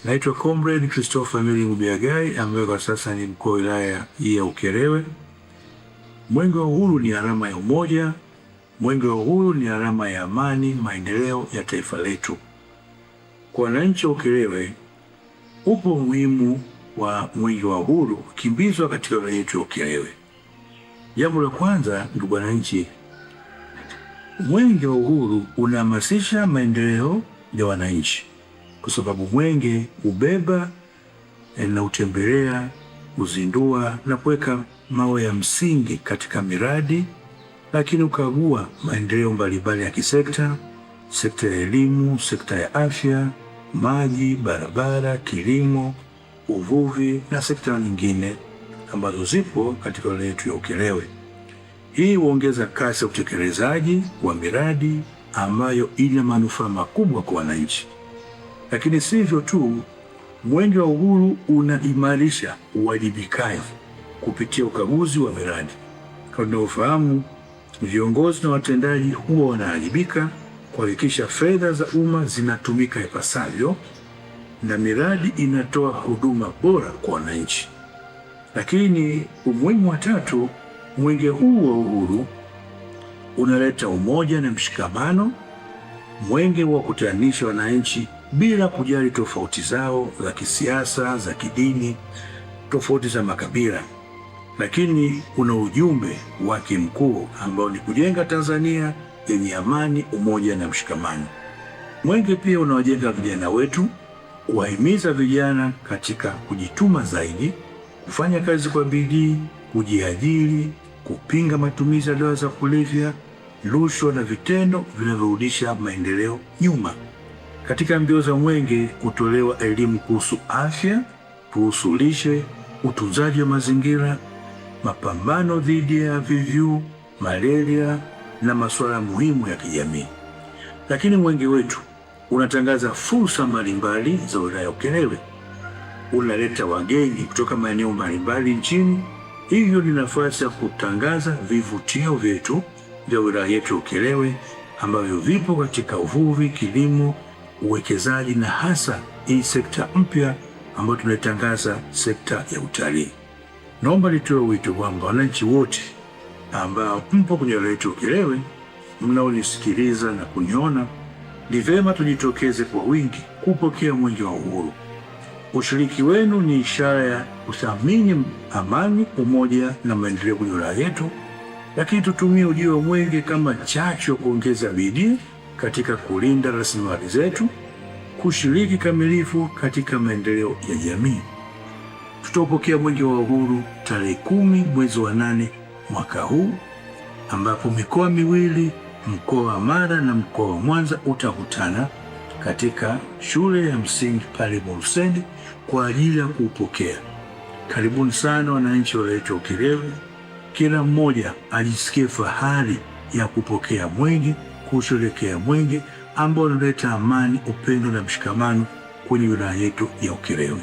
Naitwa Comrade Christopher Emili Mubiagai ambaye kwa sasa ni mkuu wa wilaya ya Ukerewe. Mwenge wa Uhuru ni alama ya umoja. Mwenge wa Uhuru ni alama ya amani, maendeleo ya taifa letu. Kwa wananchi wa Ukerewe, upo umuhimu wa Mwenge wa Uhuru kukimbizwa katika wilaya yetu ya Ukerewe. Jambo la kwanza, ndugu wananchi, Mwenge wa Uhuru unahamasisha maendeleo ya wananchi, kwa sababu mwenge ubeba na utembelea, uzindua na kuweka mawe ya msingi katika miradi, lakini ukagua maendeleo mbalimbali ya kisekta, sekta ya elimu, sekta ya afya, maji, barabara, kilimo, uvuvi na sekta nyingine ambazo zipo katika wilaya yetu ya Ukerewe. Hii huongeza kasi ya utekelezaji wa miradi ambayo ina manufaa makubwa kwa wananchi. Lakini si hivyo tu, Mwenge wa Uhuru unaimarisha uwajibikaji kupitia ukaguzi wa miradi. Kama tunavyofahamu, viongozi na watendaji huwa wanawajibika kuhakikisha fedha za umma zinatumika ipasavyo na miradi inatoa huduma bora kwa wananchi. Lakini umuhimu wa tatu, mwenge huu wa uhuru unaleta umoja na mshikamano. Mwenge wa kutanisha wananchi bila kujali tofauti zao za kisiasa, za kidini, tofauti za makabila, lakini una ujumbe wake mkuu ambao ni kujenga Tanzania yenye amani, umoja na mshikamano. Mwenge pia unawajenga vijana wetu, kuwahimiza vijana katika kujituma zaidi, kufanya kazi kwa bidii, kujiajiri, kupinga matumizi ya dawa za kulevya, rushwa na vitendo vinavyorudisha maendeleo nyuma. Katika mbio za mwenge kutolewa elimu kuhusu afya, kuhusu lishe, utunzaji wa mazingira, mapambano dhidi ya VVU, malaria na masuala muhimu ya kijamii. Lakini mwenge wetu unatangaza fursa mbalimbali za wilaya ya Ukerewe. Unaleta wageni kutoka maeneo mbalimbali nchini. Hivyo ni nafasi ya kutangaza vivutio vyetu vya wilaya yetu ya Ukerewe ambavyo vipo katika uvuvi, kilimo, uwekezaji na hasa hii sekta mpya ambayo tunaitangaza, sekta ya utalii. Naomba nitoe wito kwamba wananchi wote ambao mpo kwenye wilaya yetu ya Ukerewe, mnaonisikiliza na kuniona, ni vyema tujitokeze kwa wingi kupokea Mwenge wa Uhuru. Ushiriki wenu ni ishara ya kuthamini amani, umoja na maendeleo kwenye wilaya yetu, lakini tutumie ujio wa mwenge kama chachu ya kuongeza bidii katika kulinda rasilimali zetu, kushiriki kamilifu katika maendeleo ya jamii. Tutapokea Mwenge wa Uhuru tarehe 10 mwezi wa 8 mwaka huu, ambapo mikoa miwili, mkoa wa Mara na mkoa wa Mwanza, utakutana katika shule ya msingi pale Buruseli kwa ajili ya kuupokea. Karibuni sana wananchi wa wilaya yetu ya Ukerewe. Kila mmoja ajisikie fahari ya kupokea mwenge, kusherehekea mwenge ambao unaleta amani, upendo na mshikamano kwenye wilaya yetu ya Ukerewe.